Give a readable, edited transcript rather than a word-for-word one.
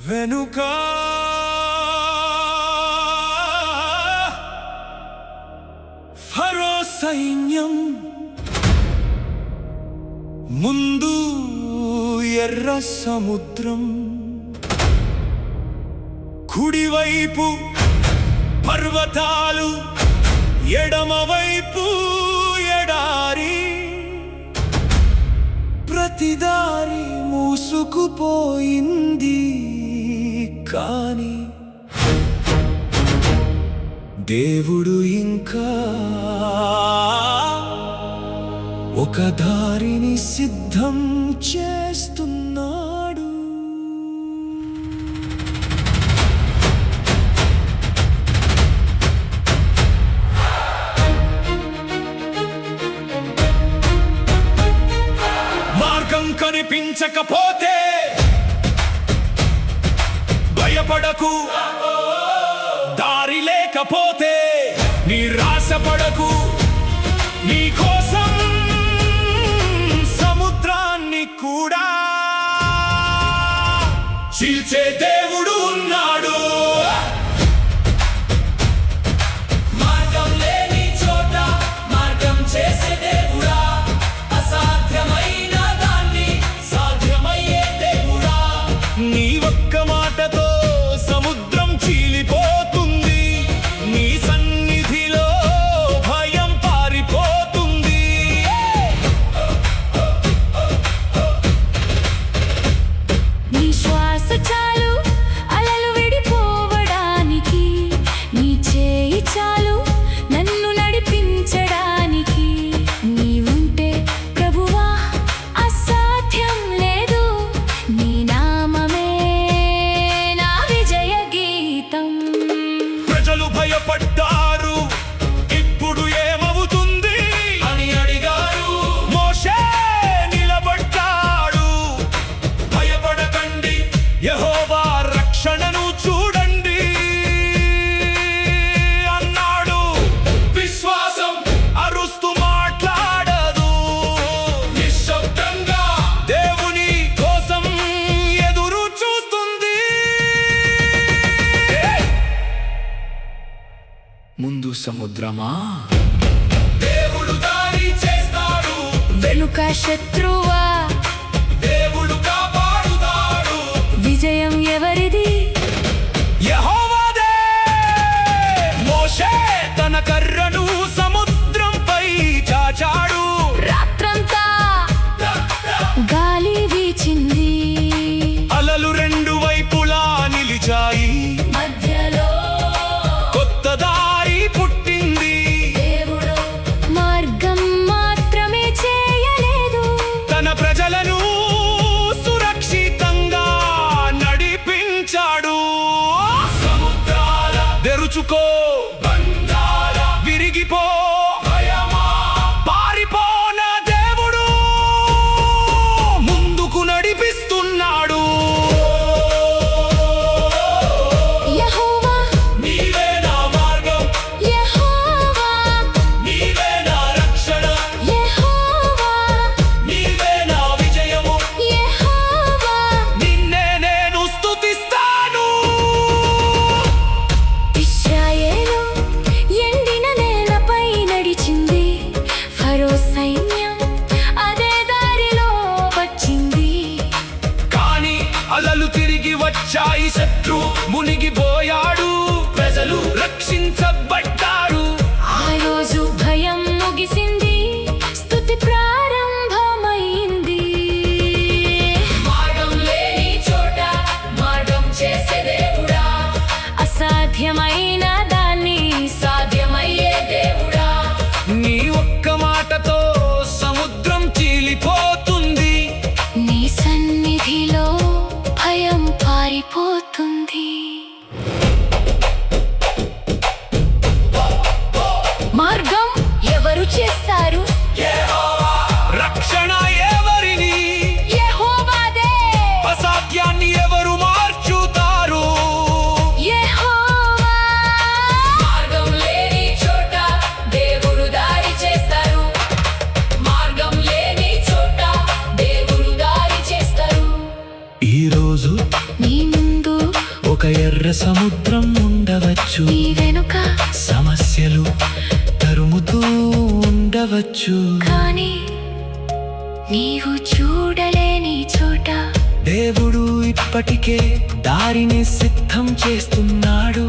వెనుక ఫరో సైన్యం, ముందు ఎర్ర సముద్రం, కుడివైపు పర్వతాలు, ఎడమవైపు ఎడారి, ప్రతిదారి మూసుకుపోయింది. కానీ దేవుడు ఇంకా ఒక దారిని సిద్ధం చేస్తున్నాడు. మార్గం కనిపించకపోతే భయపడకు, దారి లేకపోతే నిరాశపడకు. నీ కోసం సముద్రాన్ని కూడా చీల్చే దేవుడు ఉన్నాడు. మార్గం లేని చోట మార్గం చేసే దేవుడా, అసాధ్యమైన దాన్ని సాధ్యమయ్యే దేవుడా. నీ ఒక్క మాటతో సముద్రం చీలిపోతుంది, నీ సన్నిధిలో భయం పారిపోతుంది. నీ శ్వాస చాలు అలలు విడిపోవడానికి, నీ చేయి చాలు నన్ను నడిపించడానికి. నీవుంటే ప్రభువా అసాధ్యం లేదు, నీ నామమే నా విజయ గీతం. ప్రజలు భయపడ్డారు, ఇప్పుడు ఏమవుతుంది అని అడిగారు. మోషే నిలబడ్డాడు, భయపడకండి, యెహోవా రక్షణను చూడండి అన్నాడు. విశ్వాసం అరుస్తూ మాట్లాడదు, నిశ్శబ్దంగా దేవుని కోసం ఎదురు చూస్తుంది. ముందు సముద్రమా, దేవుడు దారి చేస్తాడు. వెనుక శత్రువా, దేవుడు కాపాడుతాడు. విజయం ఎవరిది? యెహోవాదే. మోషే తన కర్రను సముద్రంపై చాచాడు. రాత్రంతా గాలి వీచింది, అలలు రెండు వైపులా నిలిచాయి, మధ్యలో కొత్త దారి పుట్టింది. దేవుడు మార్గం మాత్రమే చేయలేదు, తన ప్రజలను సురక్షితంగా నడిపించాడు. సముద్రాల తెరుచుకో, బంధాల విరిగిపో, భయమా పారిపోన దేవుడు ముందుకు నడిపిస్తున్నాడు. యెహోవా నీవే నా మార్గం, యెహోవా నీవే నా రక్షణ, యెహోవా నీవే నా విజయము. యెహోవా. నిన్నే నేను స్తుతిస్తాను. ఇశ్రాయేలు ఎండిన నేలపై నడిచింది, ఫరో సైన్యం అదే దారిలో వచ్చింది. కానీ అలలు తిరిగి వచ్చాయి, శత్రు మునిగిపోయాడు, ప్రజలు రక్షించబడ్డారు. ఆ రోజు భయం ముగిసింది, స్తుతి ప్రారంభమైంది. మార్గం లేని చోట మార్గం చేసే దేవుడా, అసాధ్యమైన దాన్ని సాధ్యమయ్యే దేవుడా. నీ ఒక్క మాటతో సముద్రం చీలిపోతుంది, నీ సన్నిధిలో భయం పారిపోతుంది. మార్గం ఎవరు చేస్తారు? రక్షణ ఎవరిని? యెహోవాదే. అసాధ్యాన్ని ఎవరు మార్చుతారు? యెహోవా. మార్గం లేని చోట దేవుడు దారి చేస్తారు, మార్గం లేని చోట దేవుడు దారి చేస్తారు. ఈరోజు నీ ముందు ఒక ఎర్ర సముద్రం ఉండవచ్చు, నీ వెనుక సమస్యలు తరుముతూ ఉండవచ్చు. కానీ నీవు చూడలేని చోట దేవుడు ఇప్పటికే దారిని సిద్ధం చేస్తున్నాడు.